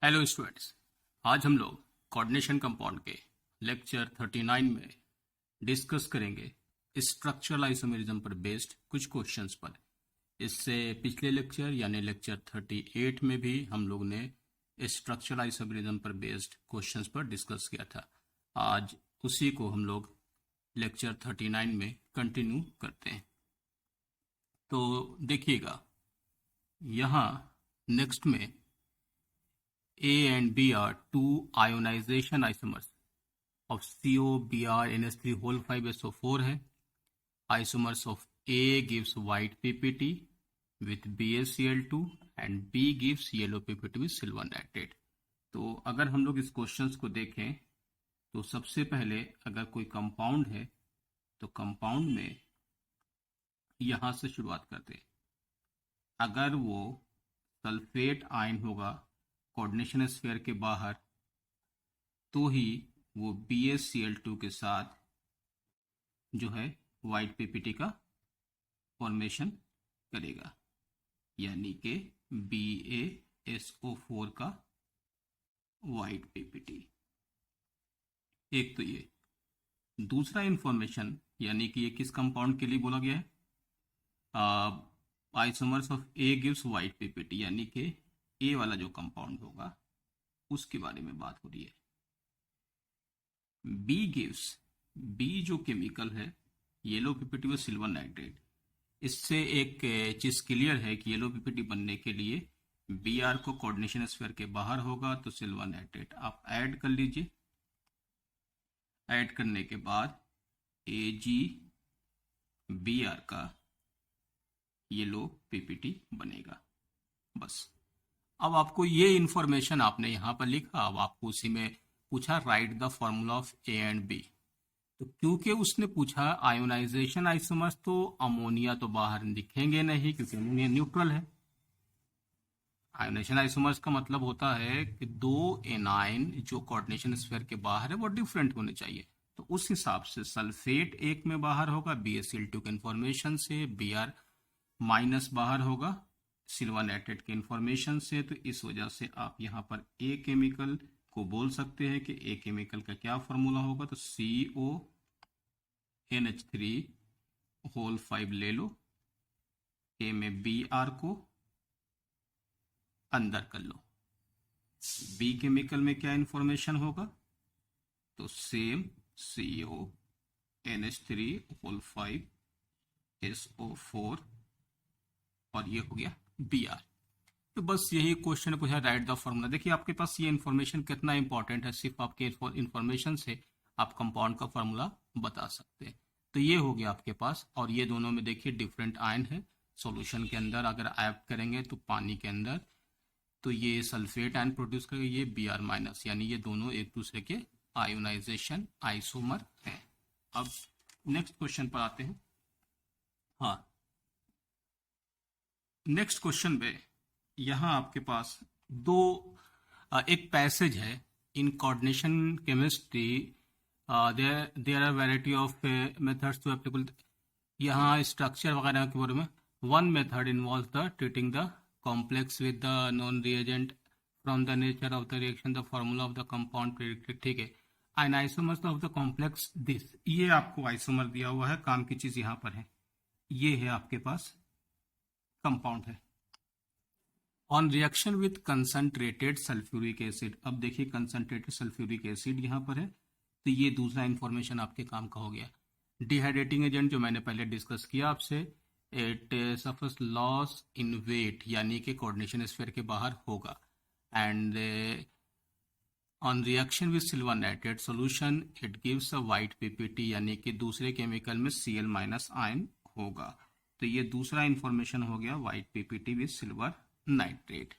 Hello students. आज हम लोग कोऑर्डिनेशन कंपाउंड के लेक्चर 39 में डिस्कस करेंगे स्ट्रक्चरल आइसोमेरिज्म पर बेस्ड कुछ क्वेश्चंस पर। इससे पिछले लेक्चर यानी लेक्चर 38 में भी हम लोग ने स्ट्रक्चरल आइसोमेरिज्म पर बेस्ड क्वेश्चंस पर डिस्कस किया था। आज उसी को हम लोग लेक्चर 39 में कंटिन्यू करते हैं। तो देखिएगा, यहाँ नेक्स्ट में A and B are two ionization isomers of CO, Br, NH3 whole 5SO4 है। Isomers of A gives white PPT with BaCl2 and B gives yellow PPT with silver nitrate। तो अगर हम लोग इस क्वेश्चंस को देखें तो सबसे पहले अगर कोई कंपाउंड है तो कंपाउंड में यहाँ से शुरुआत करते हैं। अगर वो सल्फेट आयन होगा कोऑर्डिनेशन स्फीयर के बाहर तो ही वो BaCl2 के साथ जो है वाइट पीपीटी का फॉर्मेशन करेगा, यानी कि BaSO4 का वाइट पीपीटी। एक तो ये दूसरा इंफॉर्मेशन, यानी कि ये किस कंपाउंड के लिए बोला गया है, isomers of A gives white PPT, यानी कि ए वाला जो कंपाउंड होगा उसके बारे में बात हो रही है। बी गिव्स, बी जो केमिकल है येलो पीपीटी व सिल्वर नाइट्रेट। इससे एक चीज क्लियर है कि येलो पीपीटी बनने के लिए Br को कोऑर्डिनेशन स्फीयर के बाहर होगा तो सिल्वर नाइट्रेट आप ऐड कर लीजिए। ऐड करने के बाद AgBr का येलो पीपीटी बनेगा। बस। अब आपको ये इंफॉर्मेशन आपने यहाँ पर लिखा, अब आपको उसी में पूछा write the formula of A and B. तो क्योंकि उसने पूछा आयोनाइजेशन आइसोमर्स, तो अमोनिया तो बाहर दिखेंगे नहीं क्योंकि अमोनिया न्यूट्रल है। आयोनाइजेशन आइसोमर्स का मतलब होता है कि दो एनाइन जो कोऑर्डिनेशन स्फीयर के बाहर है वो डिफरेंट होने चाहिए। तो उस हिसाब से सल्फेट एक में बाहर होगा BaCl2 के इंफॉर्मेशन से, Br माइनस बाहर होगा सिल्वर नाइट्रेट के इंफॉर्मेशन से। तो इस वजह से आप यहाँ पर ए केमिकल को बोल सकते हैं कि ए केमिकल का क्या फॉर्मूला होगा, तो CONH3 होल 5 ले लो, ए में Br को अंदर कर लो। बी केमिकल में क्या इंफॉर्मेशन होगा, तो सेम CONH3 होल 5 SO4 और ये हो गया Br। तो बस यही क्वेश्चन पूछा राइट द फॉर्मूला। देखिए आपके पास ये इन्फॉर्मेशन कितना इंपॉर्टेंट है, सिर्फ आपके इन्फॉर्मेशन से आप कंपाउंड का फॉर्मूला बता सकते हैं। तो ये हो गया आपके पास, और ये दोनों में देखिए डिफरेंट आयन है। सॉल्यूशन के अंदर अगर ऐड करेंगे तो पानी के अंदर तो ये सल्फेट आयन प्रोड्यूस करेगा, ये Br माइनस, यानी ये दोनों एक दूसरे के आयोनाइजेशन आइसोमर हैं। अब नेक्स्ट क्वेश्चन पर आते हैं। हाँ, नेक्स्ट क्वेश्चन में यहाँ आपके पास एक पैसेज है in coordination chemistry, there are variety of methods to applicable. यहाँ स्ट्रक्चर वगैरह के बारे में one method involve the treating the complex with the known reagent from the nature of the reaction the formula of the compound predicted. ठीक है, and isomers of the complex this, ये आपको isomer दिया हुआ है, काम की चीज यहाँ पर है, ये है आपके पास कंपाउंड है। On reaction with concentrated sulphuric acid, अब देखिए कंसंट्रेटेड सल्फ्यूरिक एसिड यहाँ पर है, तो ये दूसरा इंफॉर्मेशन आपके काम का हो गया। डिहाइड्रेटिंग एजेंट जो मैंने पहले डिस्कस किया आपसे, it suffers loss in weight, यानी कि कोऑर्डिनेशन स्फीयर के बाहर होगा। And on reaction with silver nitrate solution it gives a white PPT, यानी कि दूसरे केमिकल में Cl माइनस आयन होगा। तो ये दूसरा इंफॉर्मेशन हो गया white PPT with silver nitrate.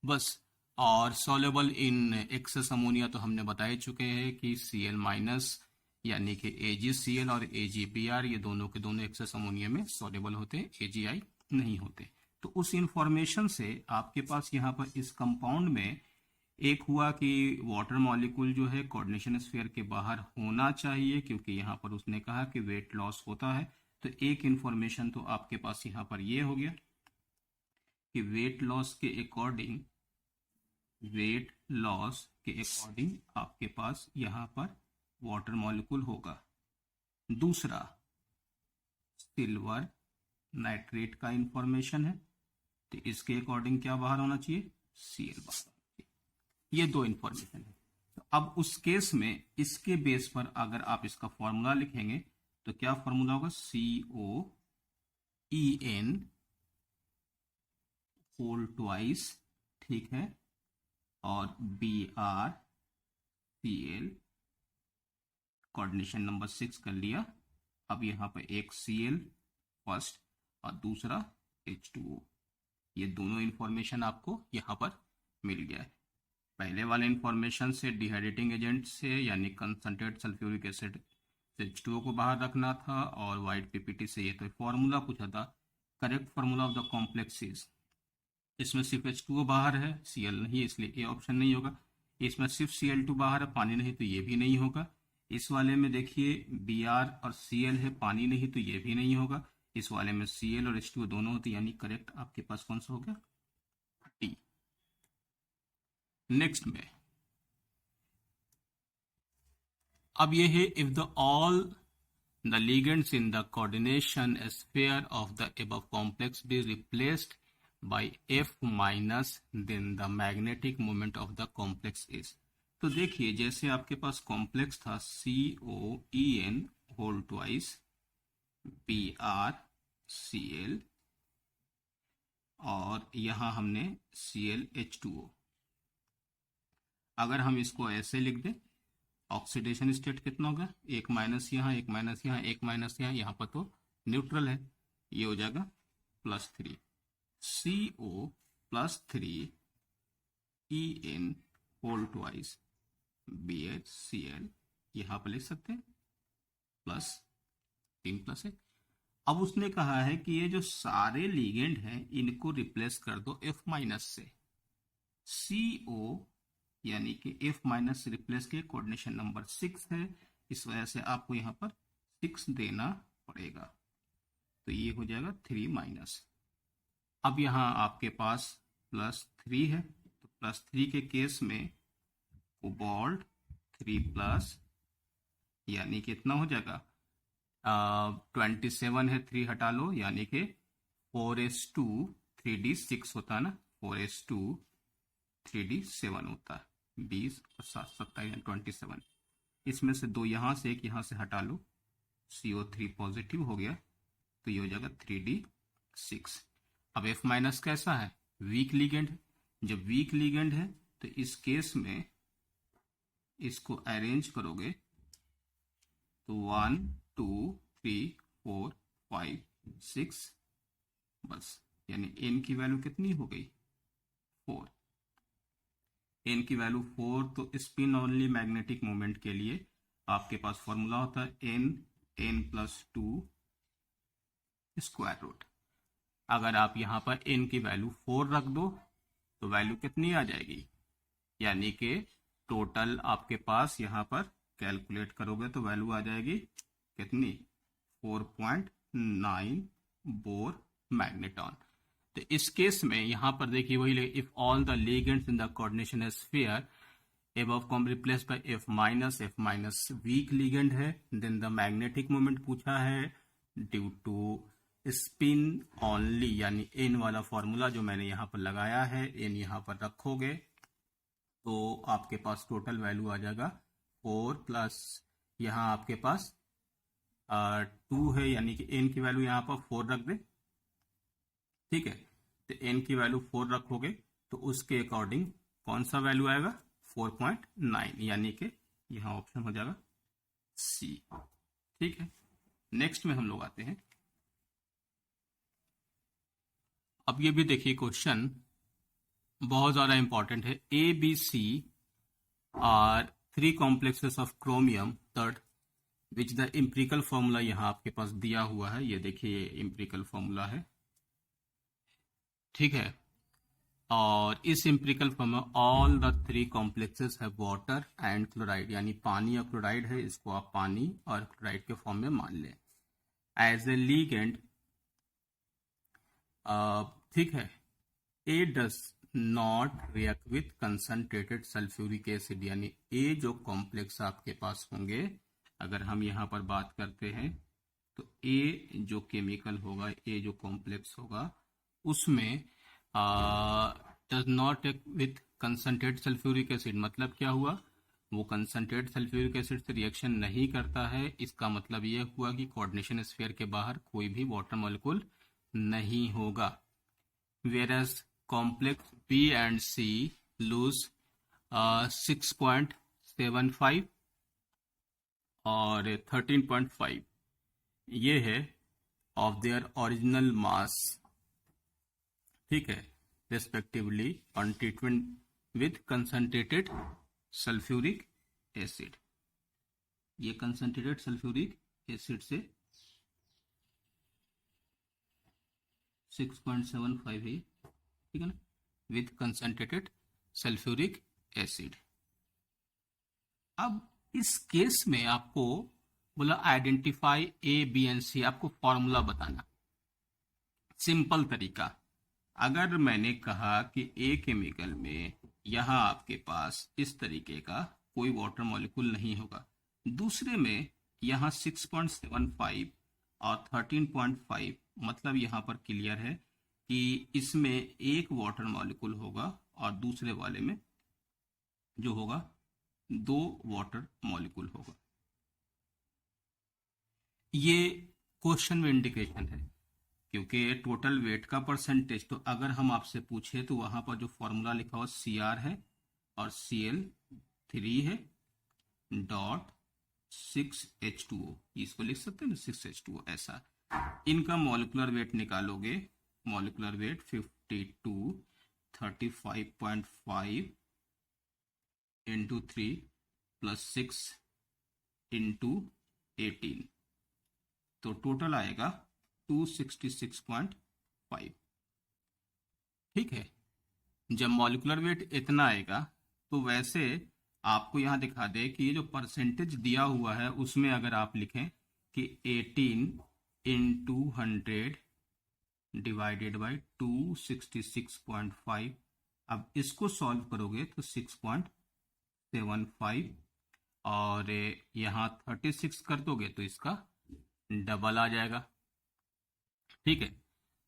बस। और सॉल्युबल इन एक्सेस अमोनिया तो हमने बता ही चुके हैं कि Cl माइनस यानी कि AgCl और AgBr ये दोनों के दोनों एक्सेस अमोनिया में सॉल्युबल होते हैं, AgI नहीं होते। तो उस इंफॉर्मेशन से आपके पास यहाँ पर इस कंपाउंड में एक हुआ कि वाटर मॉलिक्यूल जो है कोऑर्डिनेशन स्फीयर के बाहर होना चाहिए, क्योंकि यहाँ पर उसने कहा कि वेट लॉस होता है। तो एक इंफॉर्मेशन तो आपके पास यहाँ पर ये हो गया कि वेट लॉस के अकॉर्डिंग वेट लॉस के अकॉर्डिंग आपके पास यहाँ पर वाटर मॉलिक्यूल होगा। दूसरा सिल्वर नाइट्रेट का इंफॉर्मेशन है, तो इसके अकॉर्डिंग क्या बाहर होना चाहिए, Cl बाहर होना चाहिए। ये दो इंफॉर्मेशन है। तो अब उस केस में इसके बेस पर अगर आप इसका फॉर्मूला लिखेंगे तो क्या फॉर्मूला होगा, COEN होल ट्वाइस, ठीक है, और BrCl कोऑर्डिनेशन नंबर 6 कर लिया। अब यहाँ पर एक Cl फर्स्ट और दूसरा H2O, ये दोनों इंफॉर्मेशन आपको यहाँ पर मिल गया है। पहले वाले इंफॉर्मेशन से डिहाइड्रेटिंग एजेंट से यानी कंसंट्रेट सल्फ्यूरिक एसिड से H2O को बाहर रखना था, और वाइट पीपीटी से ये तो फॉर्मूला पूछा था, correct formula of the complexes. इसमें सिर्फ H2O बाहर है, Cl नहीं, इसलिए ये ऑप्शन नहीं होगा। इसमें सिर्फ Cl2 बाहर है, पानी नहीं, तो ये भी नहीं होगा। इस वाले में देखिए Br और Cl है, पानी नहीं, तो ये भी नहीं होगा। इस वाले में Cl और H2O दोनों होते, यानी करेक्ट आपके पास कौन सा हो गया, डी। नेक्स्ट में अब ये है, if the all the ligands in the coordination sphere of the above complex be replaced by F minus, then the magnetic moment of the complex is। तो देखिए जैसे आपके पास कॉम्प्लेक्स था COEN होल ट्वाइस BrCl, और यहाँ हमने ClH2O। अगर हम इसको ऐसे लिख दें, ऑक्सीडेशन स्टेट कितना होगा, एक माइनस यहाँ, एक माइनस यहाँ, एक माइनस यहाँ, यहाँ पर तो न्यूट्रल है, ये हो जाएगा +3 CO +3 EN whole twice BHCl, यहाँ पर लिख सकते हैं +3+1। अब उसने कहा है कि ये जो सारे लिगेंड हैं इनको रिप्लेस कर दो F माइनस से। CO यानी कि F माइनस रिप्लेस के कोऑर्डिनेशन नंबर 6 है, इस वजह से आपको यहाँ पर 6 देना पड़ेगा, तो ये हो जाएगा 3 माइनस। अब यहाँ आपके पास +3 है, तो +3 के केस में कोबाल्ट 3+, यानी कितना हो जाएगा 27 है, 3 हटा लो, यानी कि 4s2 3d6 होता है ना, 4s2 3d7 होता है, 20 और 7 27 27। इसमें से 2 यहाँ से, एक यहाँ से हटा लो, CO3 पॉजिटिव हो गया, तो ये हो जाएगा 3d6। अब F माइनस कैसा है, वीक लिगेंड। जब वीक लिगेंड है तो इस केस में इसको अरेंज करोगे तो 1 2 3 4 5 6, बस, यानी N की वैल्यू कितनी हो गई, 4। N की वैल्यू 4, तो स्पिन ओनली मैग्नेटिक मोमेंट के लिए आपके पास फॉर्मूला होता है N+2 स्क्वायर रूट। अगर आप यहाँ पर N की वैल्यू 4 रख दो तो वैल्यू कितनी आ जाएगी, यानी कि टोटल आपके पास यहाँ पर कैलकुलेट करोगे तो वैल्यू आ जाएगी कितनी, 4.9 बोर मैग्नेटॉन। तो इस केस में यहाँ पर देखिए वही, if all the ligands in the coordination sphere above com replace by F minus week ligand है, देन द मैग्नेटिक मोमेंट पूछा है ड्यू टू स्पिन ओनली, यानी N वाला फॉर्मूला जो मैंने यहाँ पर लगाया है, N यहाँ पर रखोगे तो आपके पास टोटल वैल्यू आ जाएगा 4 प्लस यहाँ आपके पास 2 है, यानी कि N की वैल्यू यहाँ पर 4 रख दे, ठीक है। तो N की वैल्यू 4 रखोगे तो उसके अकॉर्डिंग कौन सा वैल्यू आएगा, 4.9, यानी कि यहाँ ऑप्शन हो जाएगा C, ठीक है। नेक्स्ट में हम लोग आते हैं, अब ये भी देखिए क्वेश्चन बहुत ज़्यादा इंपॉर्टेंट है। ABC are 3 complexes of chromium third which the empirical formula यहाँ आपके पास दिया हुआ है, ये देखिए ये एम्पिरिकल फॉर्मूला है, ठीक है। और इस empirical formula all the 3 complexes है वाटर एंड क्लोराइड, यानी पानी और क्लोराइड है, इसको आप पानी और क्लोराइड के फॉर्म में मान लें एज ए लीगेंड, ठीक है। A does not react with concentrated sulphuric acid, यानी ए जो कॉम्प्लेक्स आपके पास होंगे, अगर हम यहाँ पर बात करते हैं तो ए जो केमिकल होगा, ए जो कॉम्प्लेक्स होगा, उसमें does not react with concentrated sulphuric acid, मतलब क्या हुआ, वो कंसंट्रेट सल्फ्यूरिक एसिड से रिएक्शन नहीं करता है। इसका मतलब ये हुआ कि कोऑर्डिनेशन स्फीयर के बाहर कोई भी वाटर मॉलिक्यूल नहीं होगा। Whereas complex B and C lose 6.75 और 13.5, ये है ऑफ देयर ओरिजिनल मास, ठीक है, respectively on treatment with concentrated sulphuric acid. ये कंसंट्रेटेड सल्फ्यूरिक एसिड से 6.75 है, ठीक है ना, विथ कंसंट्रेटेड सल्फ्यूरिक एसिड। अब इस केस में आपको बोला आइडेंटिफाई ए बी एंड सी, आपको फॉर्मूला बताना। सिंपल तरीका, अगर मैंने कहा कि ए केमिकल में यहां आपके पास इस तरीके का कोई वाटर मॉलिक्यूल नहीं होगा, दूसरे में यहां 6.75 और 13.5, मतलब यहां पर क्लियर है कि इसमें एक वाटर मॉलिक्यूल होगा और दूसरे वाले में जो होगा 2 वाटर मॉलिक्यूल होगा। ये क्वेश्चन में इंडिकेशन है, क्योंकि टोटल वेट का परसेंटेज, तो अगर हम आपसे पूछे तो वहां पर जो फॉर्मूला लिखा हुआ Cr है और Cl3 है डॉट 6H2O, इसको लिख सकते हैं ना 6H2O, ऐसा। इनका मॉलिक्यूलर वेट निकालोगे, molecular weight 52 35.5 into 3 plus 6 into 18, तो टोटल आएगा 266.5, ठीक है। जब मॉलिक्यूलर वेट इतना आएगा तो वैसे आपको यहां दिखा दे कि ये जो परसेंटेज दिया हुआ है उसमें अगर आप लिखें कि 18 इंटू 100 डिवाइडेड बाई 266.5, अब इसको सॉल्व करोगे तो 6.75 और यहां 36 कर दोगे तो इसका डबल आ जाएगा, ठीक है।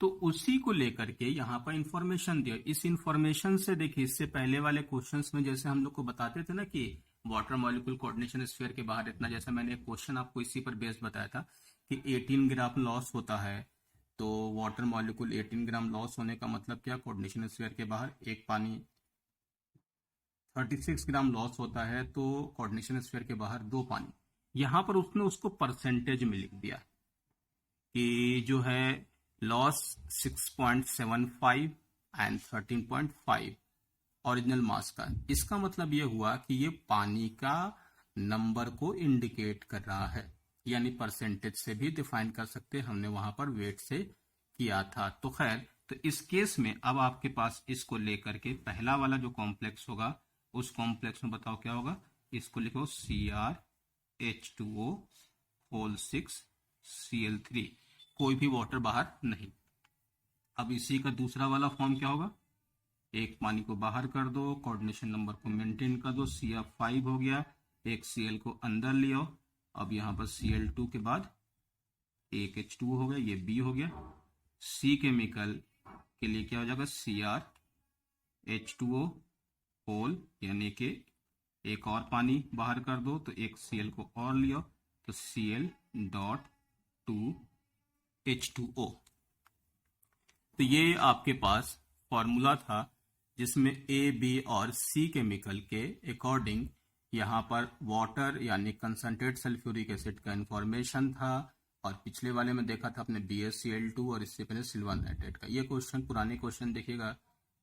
तो उसी को लेकर के यहां पर इंफॉर्मेशन दिया। इस इंफॉर्मेशन से देखिए, इससे पहले वाले क्वेश्चंस में जैसे हम लोग को बताते थे ना कि वाटर मॉलिक्यूल कोऑर्डिनेशन स्फीयर के बाहर इतना, जैसे मैंने एक क्वेश्चन आपको इसी पर बेस बताया था कि 18 ग्राम लॉस होता है, तो वाटर मॉलिक्यूल 18 ग्राम लॉस होने का मतलब क्या, कोऑर्डिनेशन स्फीयर के बाहर एक पानी, 36 ग्राम लॉस होता है तो कोऑर्डिनेशन स्फीयर के बाहर 2 पानी। यहां पर उसने उसको परसेंटेज में लिख दिया कि जो है लॉस 6.75 एंड 13.5 ओरिजिनल मास का। इसका मतलब ये हुआ कि ये पानी का नंबर को इंडिकेट कर रहा है, यानी परसेंटेज से भी डिफाइन कर सकते हैं, हमने वहां पर वेट से किया था। तो खैर, तो इस केस में अब आपके पास इसको लेकर के पहला वाला जो कॉम्प्लेक्स होगा, उस कॉम्प्लेक्स में बताओ क्या होगा, इसको लिखो CrH2O होल 6 Cl3, कोई भी वाटर बाहर नहीं। अब इसी का दूसरा वाला फॉर्म क्या होगा, एक पानी को बाहर कर दो, कोऑर्डिनेशन नंबर को मेंटेन कर दो, Cr5 हो गया, एक Cl को अंदर ले आओ, अब यहां पर Cl2 के बाद एक H2O हो गया, ये B हो गया। C केमिकल के लिए क्या हो जाएगा, CrH2O होल, यानी कि एक और पानी बाहर कर दो तो एक Cl को और लियो, तो Cl.2H2O। तो ये आपके पास फॉर्मूला था जिसमें ए, बी और सी केमिकल के अकॉर्डिंग यहाँ पर वाटर यानी कंसंट्रेट सल्फ्यूरिक एसिड का इंफॉर्मेशन था, और पिछले वाले में देखा था अपने BaCl2 और इससे पहले सिल्वर नाइट्रेट का। ये क्वेश्चन पुराने क्वेश्चन देखिएगा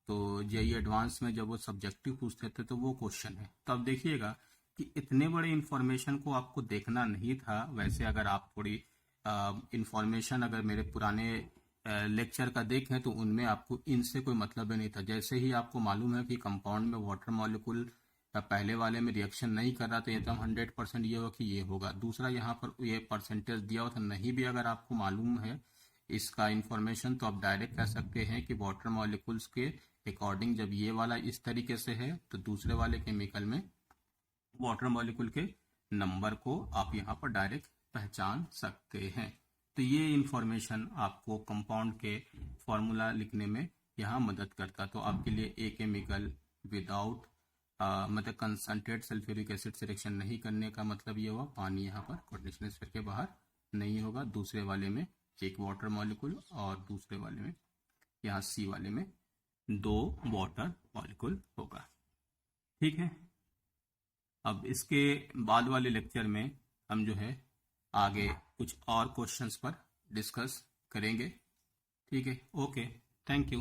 तो जेईई एडवांस में जब वो सब्जेक्टिव पूछते थे तो वो क्वेश्चन है। तो अब देखिएगा कि इतने बड़े इंफॉर्मेशन को आपको देखना नहीं था। वैसे अगर आप थोड़ी इंफॉर्मेशन अगर मेरे पुराने लेक्चर का देखें तो उनमें आपको इनसे कोई मतलब ही नहीं था। जैसे ही आपको मालूम है कि कंपाउंड में वाटर मॉलिक्यूल पहले वाले में रिएक्शन नहीं कर रहा तो एकदम 100% ये होगा कि ये होगा। दूसरा यहाँ पर ये परसेंटेज दिया हुआ था, नहीं भी अगर आपको मालूम है इसका इंफॉर्मेशन तो आप डायरेक्ट कह सकते हैं कि वाटर मॉलिक्यूल्स के अकॉर्डिंग जब ये वाला इस तरीके से है तो दूसरे वाले केमिकल में वाटर मॉलिक्यूल के नंबर को आप यहाँ पर डायरेक्ट पहचान सकते हैं। तो ये इंफॉर्मेशन आपको कंपाउंड के फॉर्मूला लिखने में यहाँ मदद करता। तो आपके लिए ए केमिकल विदाउट मतलब कंसंट्रेट सल्फ्यूरिक एसिड से रिएक्शन नहीं करने का मतलब ये हुआ पानी यहाँ पर कोऑर्डिनेशन स्फीयर के बाहर नहीं होगा। दूसरे वाले में एक वाटर मॉलिक्यूल और दूसरे वाले में यहाँ सी वाले में 2 वाटर मॉलिक्यूल होगा। ठीक है, अब इसके बाद वाले लेक्चर में हम जो है आगे कुछ और क्वेश्चंस पर डिस्कस करेंगे। ठीक है, ओके, थैंक यू।